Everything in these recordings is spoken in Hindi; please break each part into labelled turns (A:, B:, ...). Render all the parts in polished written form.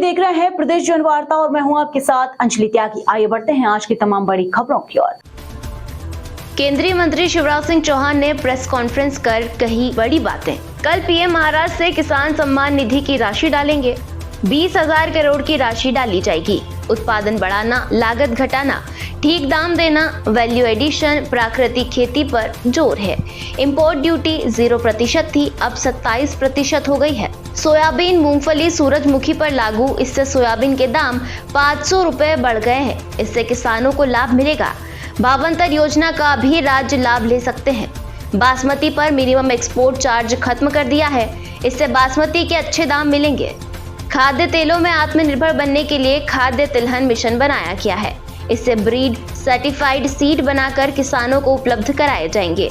A: देख रहे हैं प्रदेश जनवार्ता और मैं हूं आपके साथ अंजलि त्यागी। आइए बढ़ते हैं आज की तमाम बड़ी खबरों की ओर।
B: केंद्रीय मंत्री शिवराज सिंह चौहान ने प्रेस कॉन्फ्रेंस कर कही बड़ी बातें। कल पीएम महाराष्ट्र से किसान सम्मान निधि की राशि डालेंगे। 20,000 करोड़ की राशि डाली जाएगी। उत्पादन बढ़ाना, लागत घटाना, ठीक दाम देना, वैल्यू एडिशन, प्राकृतिक खेती पर जोर है। इंपोर्ट ड्यूटी 0% थी, अब 27% हो गई है। सोयाबीन, मूंगफली, सूरजमुखी पर लागू, इससे सोयाबीन के दाम 500 रुपए बढ़ गए हैं। इससे किसानों को लाभ मिलेगा। भावांतर योजना का भी राज्य लाभ ले सकते हैं। बासमती पर मिनिमम एक्सपोर्ट चार्ज खत्म कर दिया है। इससे बासमती के अच्छे दाम मिलेंगे। खाद्य तेलों में आत्मनिर्भर बनने के लिए खाद्य तिलहन मिशन बनाया गया है। इससे ब्रीड सर्टिफाइड सीड बनाकर किसानों को उपलब्ध कराए जाएंगे।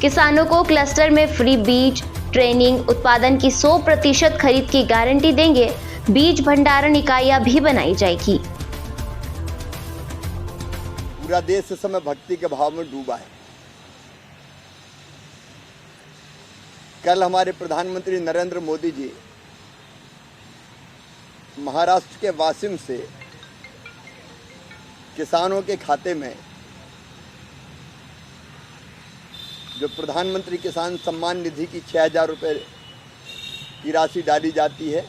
B: किसानों को क्लस्टर में फ्री बीज, ट्रेनिंग, उत्पादन की 100% खरीद की गारंटी देंगे। बीज भंडारण इकाइयां भी बनाई जाएगी।
C: पूरा देश इस समय भक्ति के भाव में डूबा है। कल हमारे प्रधानमंत्री नरेंद्र मोदी जी महाराष्ट्र के वाशिम से किसानों के खाते में जो प्रधानमंत्री किसान सम्मान निधि की 6,000 रुपये की राशि डाली जाती है,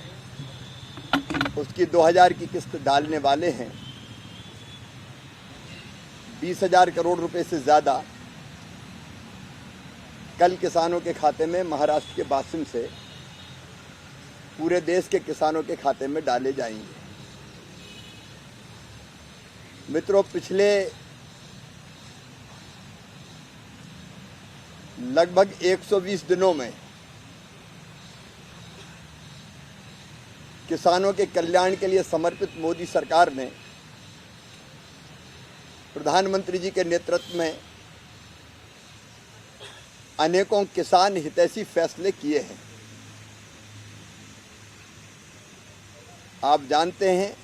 C: उसकी 2,000 की किस्त डालने वाले हैं। 20,000 करोड़ रुपए से ज़्यादा कल किसानों के खाते में महाराष्ट्र के वाशिम से पूरे देश के किसानों के खाते में डाले जाएंगे। मित्रों, पिछले लगभग 120 दिनों में किसानों के कल्याण के लिए समर्पित मोदी सरकार ने प्रधानमंत्री जी के नेतृत्व में अनेकों किसान हितैषी फैसले किए हैं। आप जानते हैं,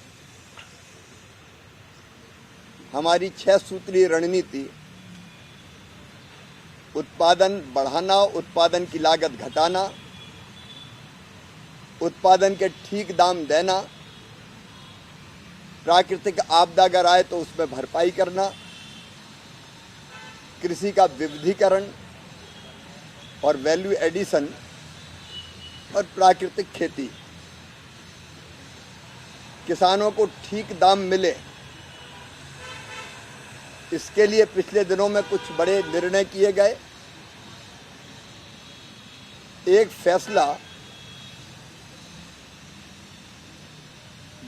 C: हमारी 6 सूत्रीय रणनीति उत्पादन बढ़ाना, उत्पादन की लागत घटाना, उत्पादन के ठीक दाम देना, प्राकृतिक आपदा अगर आए तो उसमें भरपाई करना, कृषि का विविधीकरण और वैल्यू एडिशन और प्राकृतिक खेती। किसानों को ठीक दाम मिले, इसके लिए पिछले दिनों में कुछ बड़े निर्णय किए गए। एक फैसला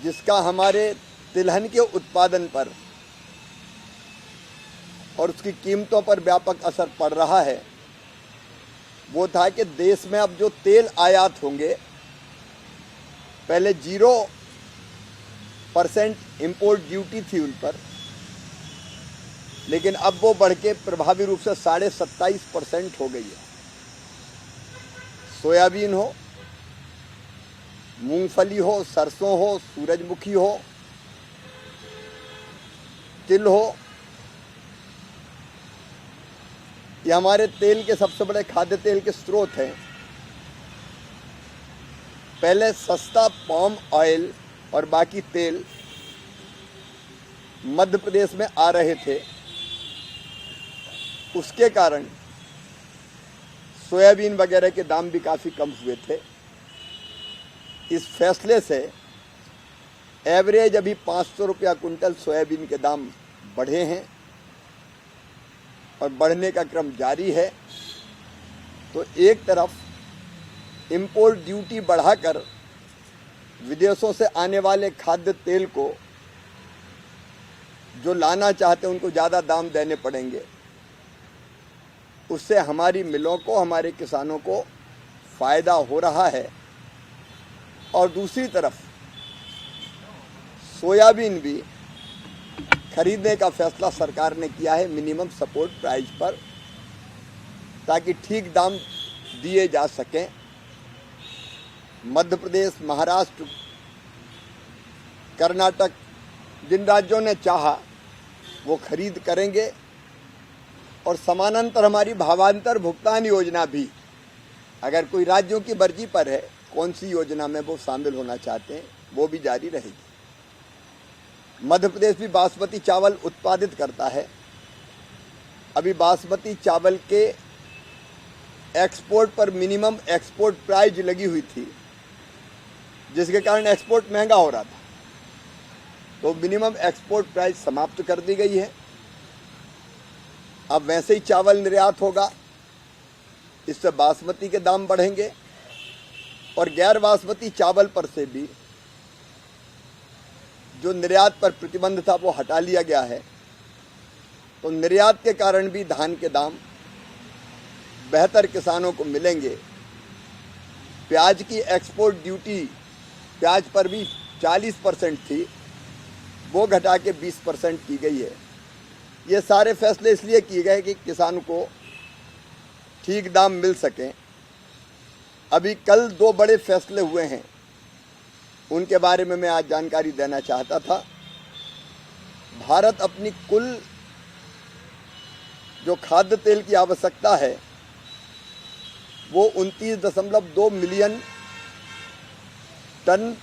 C: जिसका हमारे तिलहन के उत्पादन पर और उसकी कीमतों पर व्यापक असर पड़ रहा है, वो था कि देश में अब जो तेल आयात होंगे, पहले 0% इंपोर्ट ड्यूटी थी उन पर, लेकिन अब वो बढ़ के प्रभावी रूप से 27.5% हो गई है। सोयाबीन हो, मूंगफली हो, सरसों हो, सूरजमुखी हो, तिल हो, ये हमारे तेल के सबसे बड़े खाद्य तेल के स्रोत हैं। पहले सस्ता पाम ऑयल और बाकी तेल मध्य प्रदेश में आ रहे थे, उसके कारण सोयाबीन वगैरह के दाम भी काफ़ी कम हुए थे। इस फैसले से एवरेज अभी 500 रुपया कुंटल सोयाबीन के दाम बढ़े हैं और बढ़ने का क्रम जारी है। तो एक तरफ इंपोर्ट ड्यूटी बढ़ाकर विदेशों से आने वाले खाद्य तेल को जो लाना चाहते हैं उनको ज़्यादा दाम देने पड़ेंगे, उससे हमारी मिलों को, हमारे किसानों को फ़ायदा हो रहा है। और दूसरी तरफ सोयाबीन भी खरीदने का फैसला सरकार ने किया है मिनिमम सपोर्ट प्राइस पर, ताकि ठीक दाम दिए जा सकें। मध्य प्रदेश, महाराष्ट्र, कर्नाटक, जिन राज्यों ने चाहा वो खरीद करेंगे। और समानांतर हमारी भावांतर भुगतान योजना भी, अगर कोई राज्यों की मर्जी पर है कौन सी योजना में वो शामिल होना चाहते हैं, वो भी जारी रहेगी। मध्य प्रदेश भी बासमती चावल उत्पादित करता है। अभी बासमती चावल के एक्सपोर्ट पर मिनिमम एक्सपोर्ट प्राइस लगी हुई थी, जिसके कारण एक्सपोर्ट महंगा हो रहा था, तो मिनिमम एक्सपोर्ट प्राइस समाप्त कर दी गई है। अब वैसे ही चावल निर्यात होगा, इससे बासमती के दाम बढ़ेंगे और गैर बासमती चावल पर से भी जो निर्यात पर प्रतिबंध था वो हटा लिया गया है। तो निर्यात के कारण भी धान के दाम बेहतर किसानों को मिलेंगे। प्याज की एक्सपोर्ट ड्यूटी प्याज पर भी 40% थी, वो घटा के 20% की गई है। ये सारे फैसले इसलिए किए गए कि किसान को ठीक दाम मिल सकें। अभी कल 2 बड़े फैसले हुए हैं, उनके बारे में मैं आज जानकारी देना चाहता था। भारत अपनी कुल जो खाद्य तेल की आवश्यकता है वो 29.2 मिलियन टन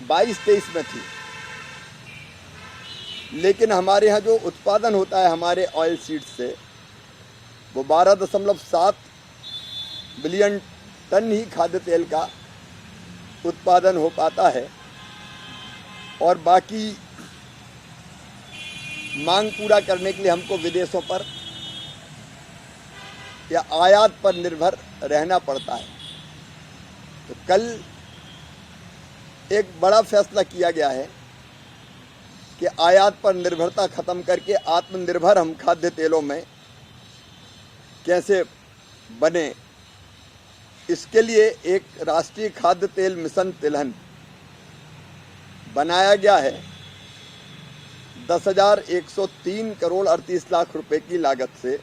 C: 22-23 में थी, लेकिन हमारे यहाँ जो उत्पादन होता है हमारे ऑयल सीड से वो 12.7 बिलियन टन ही खाद्य तेल का उत्पादन हो पाता है और बाकी मांग पूरा करने के लिए हमको विदेशों पर या आयात पर निर्भर रहना पड़ता है। तो कल एक बड़ा फैसला किया गया है कि आयात पर निर्भरता खत्म करके आत्मनिर्भर हम खाद्य तेलों में कैसे बने, इसके लिए एक राष्ट्रीय खाद्य तेल मिशन तिलहन बनाया गया है। 10,103 करोड़ 38 लाख रुपए की लागत से।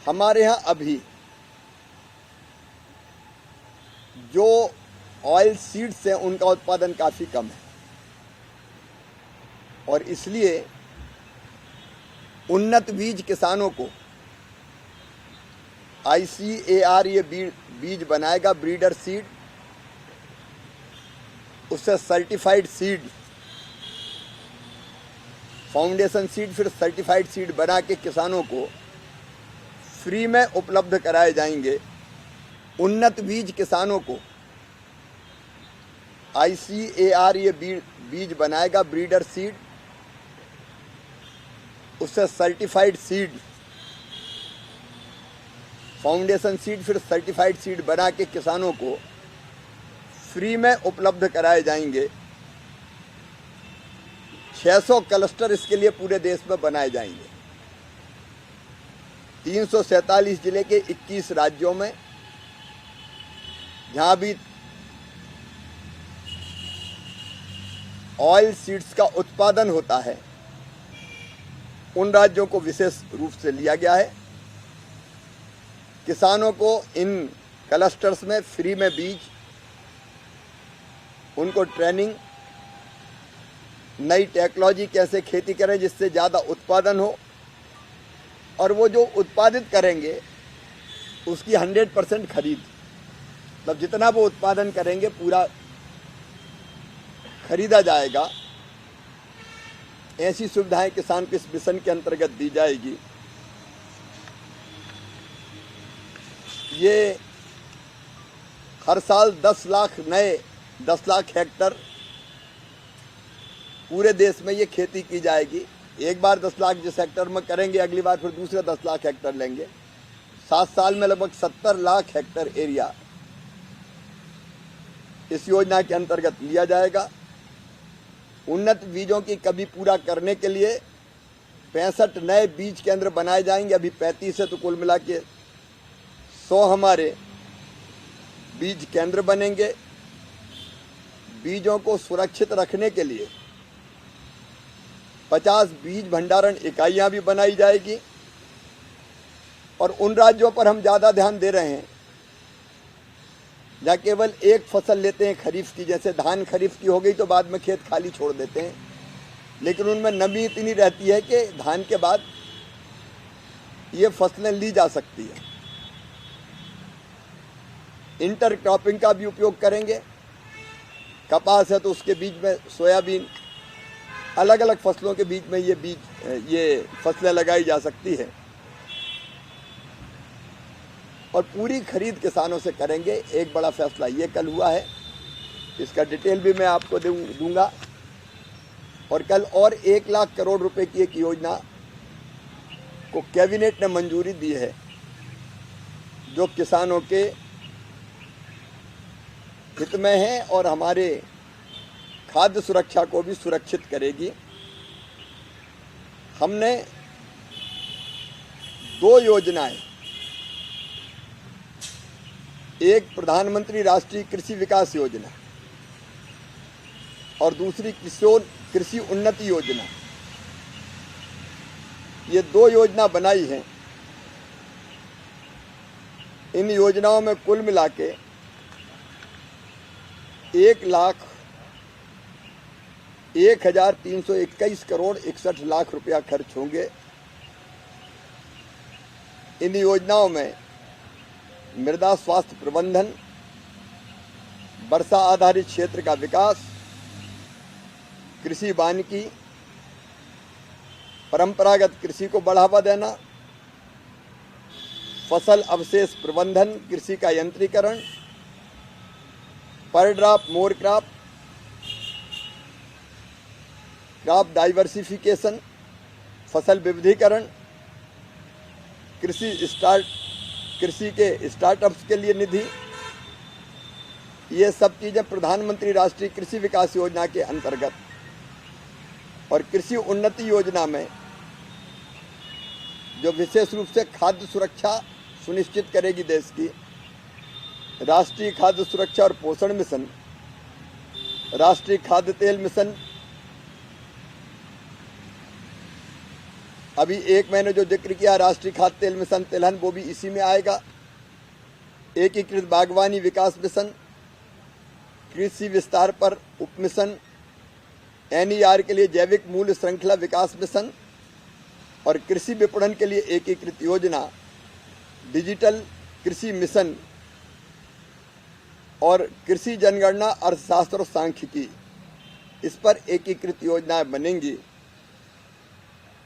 C: हमारे यहाँ अभी जो ऑयल सीड्स हैं उनका उत्पादन काफ़ी कम है और इसलिए उन्नत बीज किसानों को ICAR ये बीज बनाएगा, ब्रीडर सीड, उससे सर्टिफाइड सीड, फाउंडेशन सीड, फिर सर्टिफाइड सीड बना के किसानों को फ्री में उपलब्ध कराए जाएंगे। उन्नत बीज किसानों को ICAR ये बीज बनाएगा, ब्रीडर सीड, उससे सर्टिफाइड सीड, फाउंडेशन सीड, फिर सर्टिफाइड सीड बना के किसानों को फ्री में उपलब्ध कराए जाएंगे। 600 क्लस्टर इसके लिए पूरे देश में बनाए जाएंगे। 347 जिले के 21 राज्यों में जहां भी ऑयल सीड्स का उत्पादन होता है उन राज्यों को विशेष रूप से लिया गया है। किसानों को इन क्लस्टर्स में फ्री में बीज, उनको ट्रेनिंग, नई टेक्नोलॉजी कैसे खेती करें जिससे ज़्यादा उत्पादन हो, और वो जो उत्पादित करेंगे उसकी 100% खरीद, मतलब जितना वो उत्पादन करेंगे पूरा खरीदा जाएगा। ऐसी सुविधाएं किसान को इस मिशन के अंतर्गत दी जाएगी। ये हर साल 10 लाख हेक्टर पूरे देश में ये खेती की जाएगी। एक बार 10 लाख जिस हेक्टर में करेंगे, अगली बार फिर दूसरे 10 लाख हेक्टर लेंगे। 7 साल में लगभग 70 लाख हेक्टर एरिया इस योजना के अंतर्गत लिया जाएगा। उन्नत बीजों की कमी पूरा करने के लिए 65 नए बीज केंद्र बनाए जाएंगे। अभी 35 है, तो कुल मिला के 100 हमारे बीज केंद्र बनेंगे। बीजों को सुरक्षित रखने के लिए 50 बीज भंडारण इकाइयां भी बनाई जाएगी। और उन राज्यों पर हम ज़्यादा ध्यान दे रहे हैं जहाँ केवल एक फसल लेते हैं खरीफ की, जैसे धान खरीफ की हो गई तो बाद में खेत खाली छोड़ देते हैं, लेकिन उनमें नमी इतनी रहती है कि धान के बाद ये फसलें ली जा सकती है। इंटर क्रॉपिंग का भी उपयोग करेंगे। कपास है तो उसके बीच में सोयाबीन, अलग अलग फसलों के बीच में ये फसलें लगाई जा सकती है। और पूरी खरीद किसानों से करेंगे। एक बड़ा फैसला ये कल हुआ है, इसका डिटेल भी मैं आपको दूंगा। और कल और 1 लाख करोड़ रुपए की एक योजना को कैबिनेट ने मंजूरी दी है, जो किसानों के हित में है और हमारे खाद्य सुरक्षा को भी सुरक्षित करेगी। हमने 2 योजनाएं, एक प्रधानमंत्री राष्ट्रीय कृषि विकास योजना और दूसरी कृषि उन्नति योजना, ये 2 योजना बनाई हैं। इन योजनाओं में कुल मिला के 1,01,321 करोड़ 61 लाख रुपया खर्च होंगे। इन योजनाओं में मृदा स्वास्थ्य प्रबंधन, वर्षा आधारित क्षेत्र का विकास, कृषि वानिकी, परंपरागत कृषि को बढ़ावा देना, फसल अवशेष प्रबंधन, कृषि का यंत्रीकरण, पर ड्रॉप मोर क्रॉप डाइवर्सिफिकेशन, फसल विविधीकरण, कृषि के स्टार्टअप्स के लिए निधि, ये सब चीज़ें प्रधानमंत्री राष्ट्रीय कृषि विकास योजना के अंतर्गत। और कृषि उन्नति योजना में जो विशेष रूप से खाद्य सुरक्षा सुनिश्चित करेगी देश की, राष्ट्रीय खाद्य सुरक्षा और पोषण मिशन, राष्ट्रीय खाद्य तेल मिशन, अभी एक मैंने जो जिक्र किया राष्ट्रीय खाद्य तेल मिशन तिलहन, वो भी इसी में आएगा। एकीकृत बागवानी विकास मिशन, कृषि विस्तार पर उप मिशन, NER के लिए जैविक मूल्य श्रृंखला विकास मिशन और कृषि विपणन के लिए एकीकृत योजना, डिजिटल कृषि मिशन और कृषि जनगणना, अर्थशास्त्र और सांख्यिकी, इस पर एकीकृत योजनाएं बनेंगी।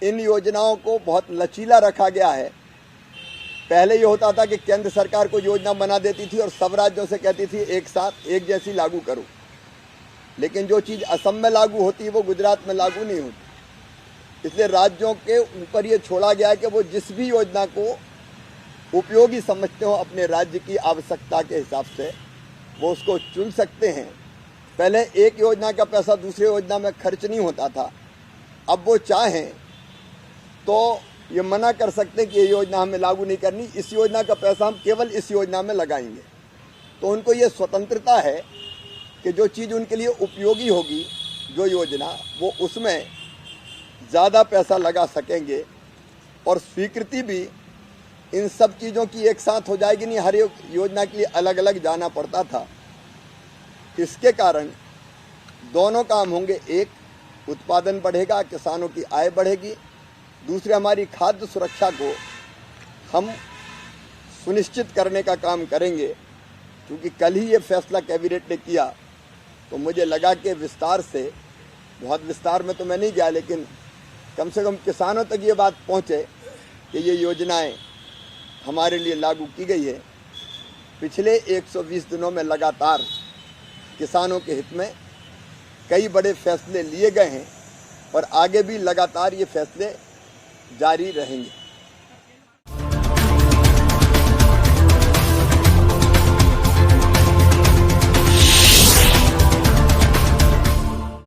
C: इन योजनाओं को बहुत लचीला रखा गया है। पहले ये होता था कि केंद्र सरकार को योजना बना देती थी और सब राज्यों से कहती थी एक साथ एक जैसी लागू करो, लेकिन जो चीज़ असम में लागू होती है वो गुजरात में लागू नहीं होती। इसलिए राज्यों के ऊपर ये छोड़ा गया है कि वो जिस भी योजना को उपयोगी समझते हो अपने राज्य की आवश्यकता के हिसाब से वो उसको चुन सकते हैं। पहले एक योजना का पैसा दूसरी योजना में खर्च नहीं होता था, अब वो चाहें तो ये मना कर सकते हैं कि ये योजना हमें लागू नहीं करनी, इस योजना का पैसा हम केवल इस योजना में लगाएंगे। तो उनको ये स्वतंत्रता है कि जो चीज़ उनके लिए उपयोगी होगी, जो योजना, वो उसमें ज़्यादा पैसा लगा सकेंगे। और स्वीकृति भी इन सब चीज़ों की एक साथ हो जाएगी, नहीं हर योजना के लिए अलग अलग जाना पड़ता था। इसके कारण दोनों काम होंगे, एक उत्पादन बढ़ेगा, किसानों की आय बढ़ेगी, दूसरे हमारी खाद्य सुरक्षा को हम सुनिश्चित करने का काम करेंगे। क्योंकि कल ही ये फैसला कैबिनेट ने किया तो मुझे लगा कि विस्तार से, बहुत विस्तार में तो मैं नहीं गया, लेकिन कम से कम किसानों तक ये बात पहुँचे कि ये योजनाएं हमारे लिए लागू की गई है। पिछले 120 दिनों में लगातार किसानों के हित में कई बड़े फैसले लिए गए हैं और आगे भी लगातार ये फैसले जारी रहेंगे।